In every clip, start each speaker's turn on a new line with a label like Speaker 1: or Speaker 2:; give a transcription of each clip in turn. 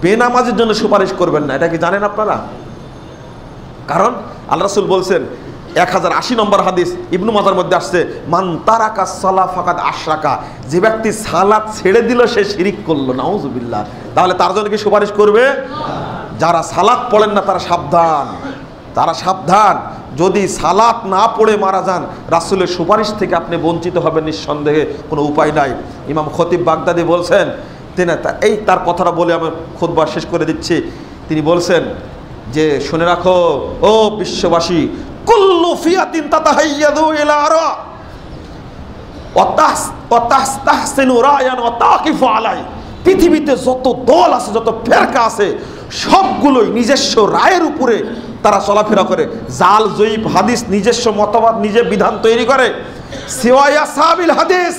Speaker 1: বেনামাজির জন্য সুপারিশ করবেন না। এটা কি জানেন আপনারা? কারণ আল্লাহ রাসূল বলছেন 1080 নম্বর হাদিস ইবনু মাজার মধ্যে আসছে, মান তারাকা সালাহ ফাকাদ আশরাকা, যে ব্যক্তি সালাত ছেড়ে দিল সে শিরিক করলো। নাউজুবিল্লাহ। তাহলে তার জন্য কি সুপারিশ করবে? যারা সালাত পড়েন না তারা সাবধান, তারা সাবধান। যদি সালাত না পড়ে মারা যান রাসূলের সুপারিশ থেকে আপনি বঞ্চিত হবেন নিঃসন্দেহে, কোনো উপায় নাই। ইমাম খতিব বাগদাদি বলছেন, তিনি এই তার কথাটা বলে আমি খুতবা শেষ করে দিচ্ছি। তিনি বলছেন যে শুনে রাখো ও বিশ্ববাসী, কুল্লু ফিয়াতিন তাতাহাইয়াদু ইলা আরা ওয়া তাহসিনু রায়ান ওয়া তাকিফু আলাই। পৃথিবীতে যত দল আছে, যত ফেরকা আছে, সবগুলোই নিজস্ব রায়ের উপরে তারা চলাফেরা করে। জাল জয়ীব হাদিস, নিজস্ব মতবাদ, নিজে বিধান তৈরি করে। সিওয়ায়া সাবিল হাদিস,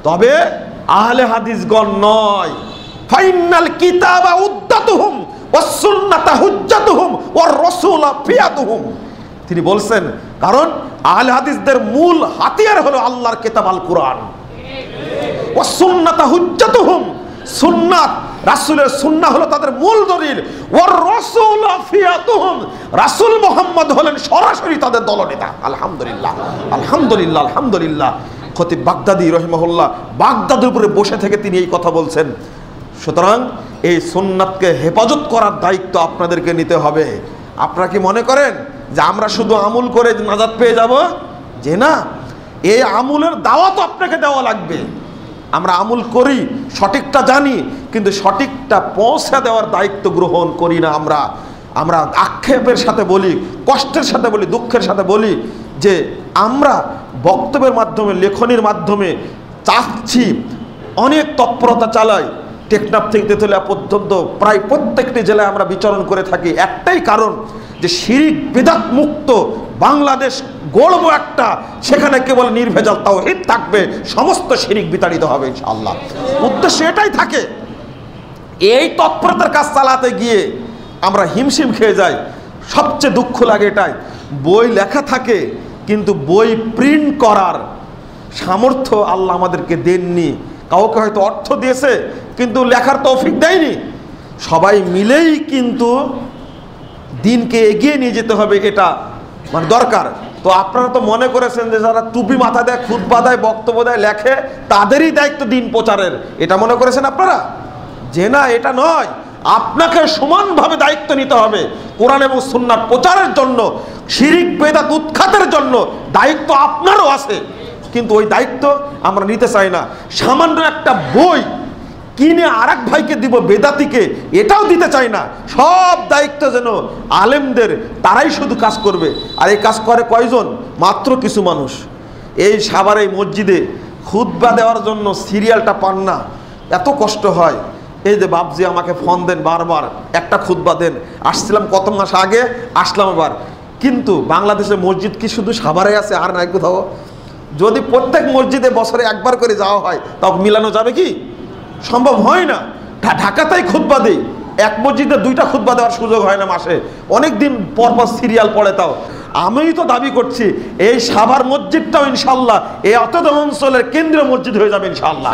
Speaker 1: তবে আহলে হাদিসগণ নয়। ফাইনাল কিতাবা উদ্দাতুহুম ওয়াস সুন্নাতা হুজ্জাতুহুম ওয়ার রাসূলা ফিয়াতুহুম। তিনি বলছেন কারণ আহলে হাদিসদের মূল হাতিয়ার হলো আল্লাহর কিতাব আল কোরআন। ওয়াস সুন্নাতা হুজ্জাতুহুম, সুন্নাত রাসূলের সুন্নাহ হলো তাদের মূল দলিল। ওয়ার রাসূলা ফিয়াতুহুম, রাসূল মুহাম্মদ হলেন সরাসরি তাদের দলনেতা। আলহামদুলিল্লাহ, আলহামদুলিল্লাহ, আলহামদুলিল্লাহ। খতিব বাগদাদি রহিমাহুল্লাহ বাগদাদের উপরে বসে থেকে তিনি এই কথা বলছেন। সুতরাং এই সুন্নাতকে হেফাজত করার দায়িত্ব আপনাদেরকে নিতে হবে। আপনারা কি মনে করেন যে আমরা শুধু আমল করে নাজাত পেয়ে যাব? যে না, এই আমলের দাওয়াত আপনাকে দেওয়া লাগবে। আমরা আমল করি, সঠিকটা জানি, কিন্তু সঠিকটা পৌঁছে দেওয়ার দায়িত্ব গ্রহণ করি না। আমরা আক্ষেপের সাথে বলি, কষ্টের সাথে বলি, দুঃখের সাথে বলি যে আমরা বক্তব্যের মাধ্যমে, লেখনির মাধ্যমে চাচ্ছি, অনেক তৎপরতা চালাই। টেকনাফ থেকে তেতুলিয়া পর্যন্ত প্রায় প্রত্যেকটি জেলায় আমরা বিচরণ করে থাকি, একটাই কারণ যে শিরিক বিদআত মুক্ত বাংলাদেশ গড়ব একটা, সেখানে কেবল নির্ভেজাল তাওহীদ থাকবে, সমস্ত শিরিক বিতাড়িত হবে ইনশাআল্লাহ। উদ্দেশ্য এটাই থাকে। এই তৎপরতার কাজ চালাতে গিয়ে আমরা হিমশিম খেয়ে যাই। সবচেয়ে দুঃখ লাগে এটাই, বই লেখা থাকে কিন্তু বই প্রিন্ট করার সামর্থ্য আল্লাহ আমাদেরকে দেননি। কাউকে হয়তো অর্থ দিয়েছে কিন্তু লেখার তৌফিক দেয়নি। সবাই মিলেই কিন্তু দিনকে এগিয়ে নিয়ে যেতে হবে, এটা মানে দরকার। তো আপনারা তো মনে করেছেন যে যারা টুপি মাথা দেয়, খুতবা দেয়, বক্তব্য দেয়, লেখে, তাদেরই দায়িত্ব দিন প্রচারের, এটা মনে করেছেন আপনারা? যে না, এটা নয়। আপনাকে সমানভাবে দায়িত্ব নিতে হবে কোরআন এবং সুন্নাত প্রচারের জন্য, শিরিক বিদআত উৎখাতের জন্য দায়িত্ব আপনারও আছে। কিন্তু ওই দায়িত্ব আমরা নিতে চাই না। সামান্য একটা বই কিনে আরেক ভাইকে দিব বেদাতিকে, এটাও দিতে চাই না। সব দায়িত্ব যেন আলেমদের, তারাই শুধু কাজ করবে। আর এই কাজ করে কয়জন? মাত্র কিছু মানুষ। এই সাভার এই মসজিদে খুতবা দেওয়ার জন্য সিরিয়ালটা পান না, এত কষ্ট হয়। এই যে বাপজি আমাকে ফোন দেন বারবার, একটা খুতবা দেন। আসছিলাম কত মাস আগে, আসলাম আবার। কিন্তু বাংলাদেশের মসজিদ কি শুধু সাভারে আছে আর নাই কোথাও? যদি প্রত্যেক মসজিদে বছরে একবার করে যাওয়া হয় তাও মিলানো যাবে কি? সম্ভব হয় না। ঢাকাতেই খুতবা দেই, এক মসজিদে দুইটা খুতবা দেওয়ার সুযোগ হয় না মাসে, অনেক দিন পর পর সিরিয়াল পড়ে। তাও আমি তো দাবি করছি এই সাভার মসজিদটাও ইনশাল্লাহ এই অতদ অঞ্চলের কেন্দ্রীয় মসজিদ হয়ে যাবে ইনশাল্লাহ।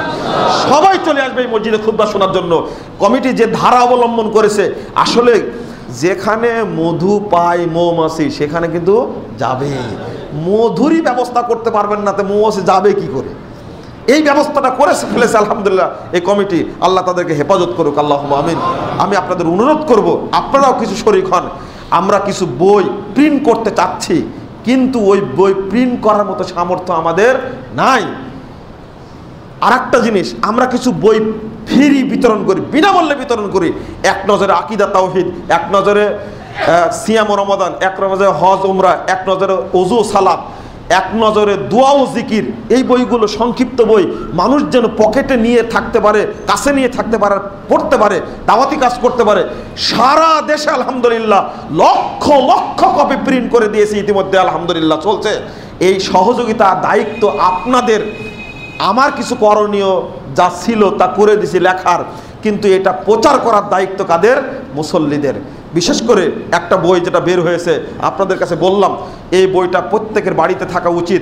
Speaker 1: সবাই চলে আসবে এই মসজিদে খুতবা শোনার জন্য। কমিটি যে ধারা অবলম্বন করেছে, আসলে যেখানে মধু পায় মৌমাছি সেখানে কিন্তু যাবে। মধুরই ব্যবস্থা করতে পারবেন না, তো মৌমাছি যাবে কি করে? এই ব্যবস্থাটা করে ফেলেছে আলহামদুলিল্লাহ এই কমিটি। আল্লাহ তাদেরকে হেফাজত করুক, আল্লাহুম্মা আমিন। আমি আপনাদের অনুরোধ করব, আপনারাও কিছু শরীক হন। আমরা কিছু বই প্রিন্ট করতে চাচ্ছি, কিন্তু ওই বই প্রিন্ট করার মতো সামর্থ্য আমাদের নাই। আর একটা জিনিস, আমরা কিছু বই ফ্রি বিতরণ করি, বিনামূল্যে বিতরণ করি। এক নজরে আকিদা তাওহীদ, এক নজরে সিয়াম ও রমাদান, এক নজরে হজ উমরা, এক নজরে ওযু সালাত, এক নজরে দোয়া ও জিকির। এই বইগুলো সংক্ষিপ্ত বই, মানুষ যেন পকেটে নিয়ে থাকতে পারে, কাছে নিয়ে থাকতে পারে, পড়তে পারে, দাওয়াতি কাজ করতে পারে। সারা দেশে আলহামদুলিল্লাহ লক্ষ লক্ষ কপি প্রিন্ট করে দিয়েছে ইতিমধ্যে, আলহামদুলিল্লাহ চলছে। এই সহযোগিতা দায়িত্ব আপনাদের। আমার কিছু করণীয় যা ছিল তা করে দিছি লেখার, কিন্তু এটা প্রচার করার দায়িত্ব কাদের? মুসল্লিদের। বিশেষ করে একটা বই যেটা বের হয়েছে আপনাদের কাছে বললাম, এই বইটা প্রত্যেকের বাড়িতে থাকা উচিত।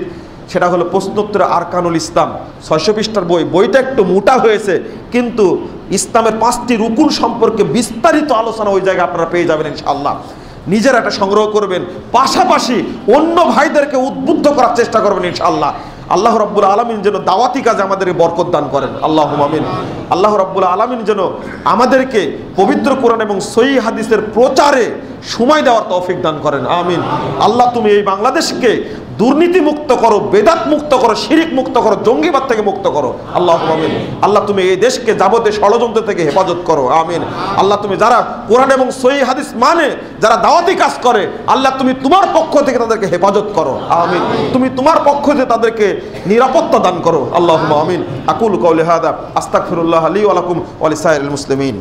Speaker 1: সেটা হলো প্রশ্নোত্তর আরকানুল ইসলাম, 600 পৃষ্ঠার বই। বইটা একটু মোটা হয়েছে, কিন্তু ইসলামের 5টি রুকুন সম্পর্কে বিস্তারিত আলোচনা ওই জায়গায় আপনারা পেয়ে যাবেন ইনশাআল্লাহ। নিজের একটা সংগ্রহ করবেন, পাশাপাশি অন্য ভাইদেরকে উদ্বুদ্ধ করার চেষ্টা করবেন ইনশাআল্লাহ। আল্লাহ রাব্বুল আলামিন যেন দাওয়াতি কাজে আমাদেরকে বরকত দান করেন, আল্লাহুম্মা আমিন। আল্লাহ রাব্বুল আলামিন যেন আমাদেরকে পবিত্র কোরআন এবং সহিহ হাদিসের প্রচারে সময় দেওয়ার তৌফিক দান করেন, আমিন। আল্লাহ তুমি এই বাংলাদেশকে দুর্নীতি মুক্ত করো, বেদাত মুক্ত করো, শিরিক মুক্ত করো, জঙ্গিবাদ থেকে মুক্ত করো, আল্লাহুম্মা আমিন। আল্লাহ তুমি এই দেশকে যাবতীয় ষড়যন্ত্র থেকে হেফাজত করো, আমিন। আল্লাহ তুমি যারা কোরআন এবং সহিহ হাদিস মানে, যারা দাওয়াতি কাজ করে, আল্লাহ তুমি তোমার পক্ষ থেকে তাদেরকে হেফাজত করো, আমিন। তুমি তোমার পক্ষ থেকে তাদেরকে নিরাপত্তা দান করো, আল্লাহুম্মা আমিন। আকুলু কাউলি হাদা আস্তাগফিরুল্লাহ লি ওয়া লাকুম ওয়া লিসাইরিল মুসলিমিন।